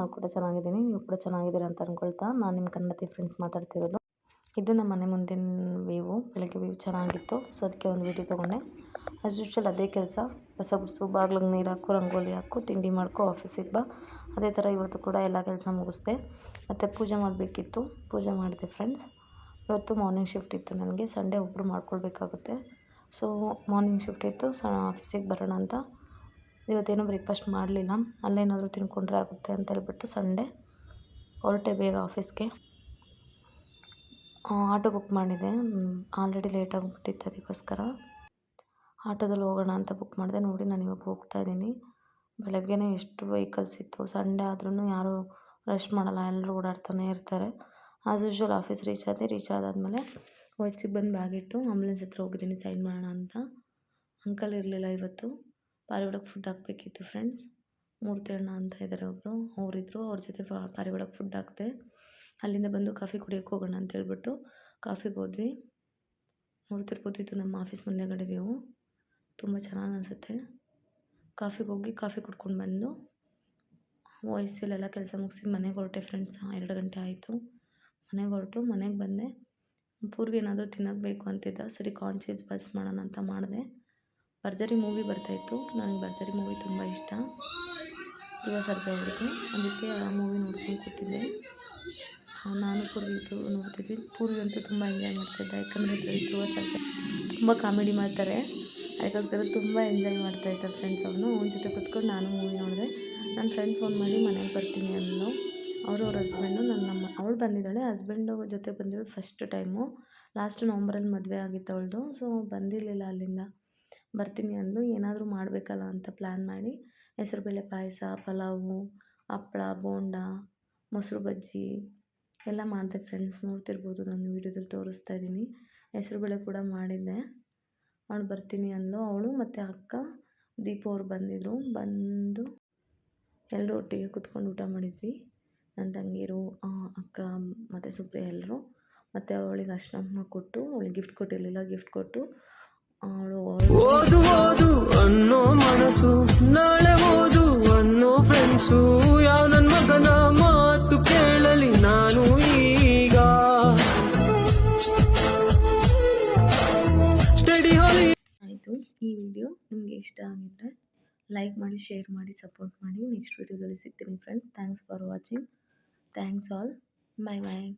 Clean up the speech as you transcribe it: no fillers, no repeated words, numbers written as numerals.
ನಾನು ಕೂಡ ಚೆನ್ನಾಗಿದ್ದೀನಿ, ನೀವು ಕೂಡ ಚೆನ್ನಾಗಿದ್ದೀರಾ ಅಂತ ಅಂದ್ಕೊಳ್ತಾ ನಾನು ನಿಮ್ಮ ಕನ್ನಡತಿ ಫ್ರೆಂಡ್ಸ್ ಮಾತಾಡ್ತಿರೋದು. ಇದು ನಮ್ಮ ಮನೆ ಮುಂದಿನ ವ್ಯೂ, ಬೆಳಗ್ಗೆ ವ್ಯೂ ಚೆನ್ನಾಗಿತ್ತು. ಸೊ ಅದಕ್ಕೆ ಒಂದು ವೀಡಿಯೋ ತೊಗೊಂಡೆ. ಆ್ಯಸ್ ಯೂಶ್ವಲ್ ಅದೇ ಕೆಲಸ, ಕಸ ಗುಡಿಸು, ಬಾಗ್ಲಿಗೆ ನೀರು ಹಾಕು, ರಂಗೋಲಿ ಹಾಕು, ತಿಂಡಿ ಮಾಡ್ಕೊ, ಆಫೀಸಿಗೆ ಬಾ. ಅದೇ ಥರ ಇವತ್ತು ಕೂಡ ಎಲ್ಲ ಕೆಲಸ ಮುಗಿಸ್ದೆ. ಮತ್ತು ಪೂಜೆ ಮಾಡಬೇಕಿತ್ತು, ಪೂಜೆ ಮಾಡಿದೆ ಫ್ರೆಂಡ್ಸ್. ಇವತ್ತು ಮಾರ್ನಿಂಗ್ ಶಿಫ್ಟ್ ಇತ್ತು ನನಗೆ, ಸಂಡೇ ಒಬ್ಬರು ಮಾಡ್ಕೊಳ್ಬೇಕಾಗುತ್ತೆ. ಸೊ ಮಾರ್ನಿಂಗ್ ಶಿಫ್ಟ್ ಇತ್ತು, ಆಫೀಸಿಗೆ ಬರೋಣ ಅಂತ. ಇವತ್ತೇನೋ ಬ್ರೇಕ್ಫಾಸ್ಟ್ ಮಾಡಲಿಲ್ಲ, ಅಲ್ಲೇನಾದರೂ ತಿನ್ಕೊಂಡ್ರೆ ಆಗುತ್ತೆ ಅಂತ ಹೇಳ್ಬಿಟ್ಟು ಸಂಡೇ ಹೊರಟೆ ಬೇಗ ಆಫೀಸ್ಗೆ. ಆಟೋ ಬುಕ್ ಮಾಡಿದೆ, ಆಲ್ರೆಡಿ ಲೇಟಾಗಿ ಬಿಟ್ಟಿತ್ತು, ಅದಕ್ಕೋಸ್ಕರ ಆಟೋದಲ್ಲಿ ಹೋಗೋಣ ಅಂತ ಬುಕ್ ಮಾಡಿದೆ. ನೋಡಿ ನಾನು ಇವಾಗ ಹೋಗ್ತಾ ಇದ್ದೀನಿ. ಬೆಳಗ್ಗೆನೇ ಎಷ್ಟು ವೆಹಿಕಲ್ಸ್ ಇತ್ತು. ಸಂಡೇ ಆದ್ರೂ ಯಾರೂ ರಶ್ ಮಾಡಲ್ಲ, ಎಲ್ಲರೂ ಓಡಾಡ್ತಾನೆ ಇರ್ತಾರೆ. ಆ್ಯಸ್ ಯೂಶ್ವಲ್ ಆಫೀಸ್ ರೀಚ್ ಆದಾದಮೇಲೆ ವಾಯ್ಸಿಗೆ ಬಂದು ಬ್ಯಾಗ್ ಇಟ್ಟು ಆಂಬುಲೆನ್ಸ್ ಹತ್ರ ಹೋಗಿದ್ದೀನಿ ಸೈನ್ ಮಾಡೋಣ ಅಂತ. ಅಂಕಲ್ ಇರಲಿಲ್ಲ ಇವತ್ತು, ಪಾರಿವಾಳಕ್ಕೆ ಫುಡ್ ಹಾಕಬೇಕಿತ್ತು ಫ್ರೆಂಡ್ಸ್. ಮೂರ್ತಿ ಅಣ್ಣ ಅಂತ ಇದ್ದಾರೆ ಒಬ್ಬರು, ಅವರಿದ್ದರು, ಅವ್ರ ಜೊತೆ ಪಾರಿವಾಳಕ್ಕೆ ಫುಡ್ ಹಾಕಿದೆ. ಅಲ್ಲಿಂದ ಬಂದು ಕಾಫಿ ಕುಡಿಯೋಕ್ಕೆ ಹೋಗೋಣ ಅಂತ ಹೇಳ್ಬಿಟ್ಟು ಕಾಫಿಗೆ ಹೋದ್ವಿ. ನೋಡ್ತಿರ್ಬೋದಿತ್ತು ನಮ್ಮ ಆಫೀಸ್ ಮುಂದೆಗಡೆ ವ್ಯೂ, ತುಂಬ ಚೆನ್ನಾಗಿ ಅನಿಸುತ್ತೆ. ಕಾಫಿಗೆ ಹೋಗಿ ಕಾಫಿ ಕುಡ್ಕೊಂಡು ಬಂದು ವಾಯ್ಸಲ್ಲೆಲ್ಲ ಕೆಲಸ ಮುಗಿಸಿ ಮನೆಗೆ ಹೊರಟೆ ಫ್ರೆಂಡ್ಸ್. 2 ಗಂಟೆ ಆಯಿತು. ಮನೆಗೆ ಬಂದೆ. ಪೂರ್ವಿ ಏನಾದರೂ ತಿನ್ನೋಕ್ಕೆ ಬೇಕು ಅಂತಿದ್ದ, ಸರಿ ಕಾರ್ನ್ ಚೀಸ್ ಬಸ್ ಮಾಡೋಣ ಅಂತ ಮಾಡಿದೆ. ಭರ್ಜರಿ ಮೂವಿ ಬರ್ತಾಯಿತ್ತು, ನನಗೆ ಭರ್ಜರಿ ಮೂವಿ ತುಂಬ ಇಷ್ಟ, ಧ್ರುವ ಸರ್ಜಾ ಅವ್ರದ್ದು. ಅದಕ್ಕೆ ಆ ಮೂವಿ ನೋಡ್ಕೊಂಡು ಕೂತಿದ್ದೆ. ನಾನು ಪೂರ್ವಿ ನೋಡ್ತಿದ್ವಿ. ಪೂರ್ವಿ ಅಂತೂ ತುಂಬ ಎಂಜಾಯ್ ಮಾಡ್ತಾಯಿದ್ದೆ, ಯಾಕಂದರೆ ಧ್ರುವ ಸರ್ಜಾ ತುಂಬ ಕಾಮಿಡಿ ಮಾಡ್ತಾರೆ, ಅದಕ್ಕೋಸ್ಕರ ತುಂಬ ಎಂಜಾಯ್ ಮಾಡ್ತಾಯಿದ್ದ ಫ್ರೆಂಡ್ಸ್. ಅವನ ಜೊತೆ ಕೂತ್ಕೊಂಡು ನಾನು ಮೂವಿ ನೋಡಿದೆ. ನನ್ನ ಫ್ರೆಂಡ್ ಫೋನ್ ಮಾಡಿ ಮನೆಗೆ ಬರ್ತೀನಿ ಅಂದಳು. ಅವ್ರ ಹಸ್ಬೆಂಡು ಅವಳು ಬಂದಿದ್ದಾಳೆ, ಹಸ್ಬೆಂಡು ಜೊತೆ ಬಂದಿರೋದು ಫಸ್ಟ್ ಟೈಮು. ಲಾಸ್ಟ್ ನವಂಬರಲ್ಲಿ ಮದುವೆ ಆಗಿತ್ತು ಅವಳದು. ಸೊ ಬಂದಿರಲಿಲ್ಲ ಅಲ್ಲಿಂದ. ಬರ್ತೀನಿ ಅಂದು, ಏನಾದರೂ ಮಾಡಬೇಕಲ್ಲ ಅಂತ ಪ್ಲ್ಯಾನ್ ಮಾಡಿ ಹೆಸರುಬೇಳೆ ಪಾಯಸ, ಪಲಾವು, ಹಪ್ಳ, ಬೋಂಡ, ಮೊಸರು ಬಜ್ಜಿ ಎಲ್ಲ ಮಾಡಿದೆ ಫ್ರೆಂಡ್ಸ್. ನೋಡ್ತಿರ್ಬೋದು, ನಾನು ವೀಡಿಯೋದಲ್ಲಿ ತೋರಿಸ್ತಾ ಇದ್ದೀನಿ. ಹೆಸರುಬೇಳೆ ಕೂಡ ಮಾಡಿದ್ದೆ. ಅವಳು ಬರ್ತೀನಿ ಅಂದಳು. ಅವಳು ಮತ್ತು ಅಕ್ಕ ದೀಪು ಅವ್ರು ಬಂದು ಎಲ್ಲರೂ ಒಟ್ಟಿಗೆ ಕೂತ್ಕೊಂಡು ಊಟ ಮಾಡಿದ್ವಿ. ನನ್ನ ತಂಗೀರು, ಅಕ್ಕ ಮತ್ತು ಸುಪ್ರಿಯ ಎಲ್ಲರೂ. ಮತ್ತು ಅವಳಿಗೆ ಅರ್ಶಿನ ಕೊಟ್ಟು, ಅವಳಿಗೆ ಗಿಫ್ಟ್ ಕೊಟ್ಟಿರಲಿಲ್ಲ, ಗಿಫ್ಟ್ ಕೊಟ್ಟು ಅವಳು ಓದು ಅನ್ನೋ ಮನಸ್ಸು, ನಾಳೆ ಓದು ಅನ್ನೋ ಫ್ರೆಂಡ್ಸು, ಯಾವ ನನ್ನ ಮಗನ ಮಾತು ಕೇಳಲಿ ನಾನು ಈಗ. ಸ್ಟಡಿ ಹಾಲಿ ಆಯಿತು. ಈ ವಿಡಿಯೋ ನಿಮಗೆ ಇಷ್ಟ ಆಗಿದ್ದರೆ ಲೈಕ್ ಮಾಡಿ, ಶೇರ್ ಮಾಡಿ, ಸಪೋರ್ಟ್ ಮಾಡಿ. ನೆಕ್ಸ್ಟ್ ವಿಡಿಯೋದಲ್ಲಿ ಸಿಗ್ತೀನಿ friends. Thanks for watching. Thanks all. Bye bye.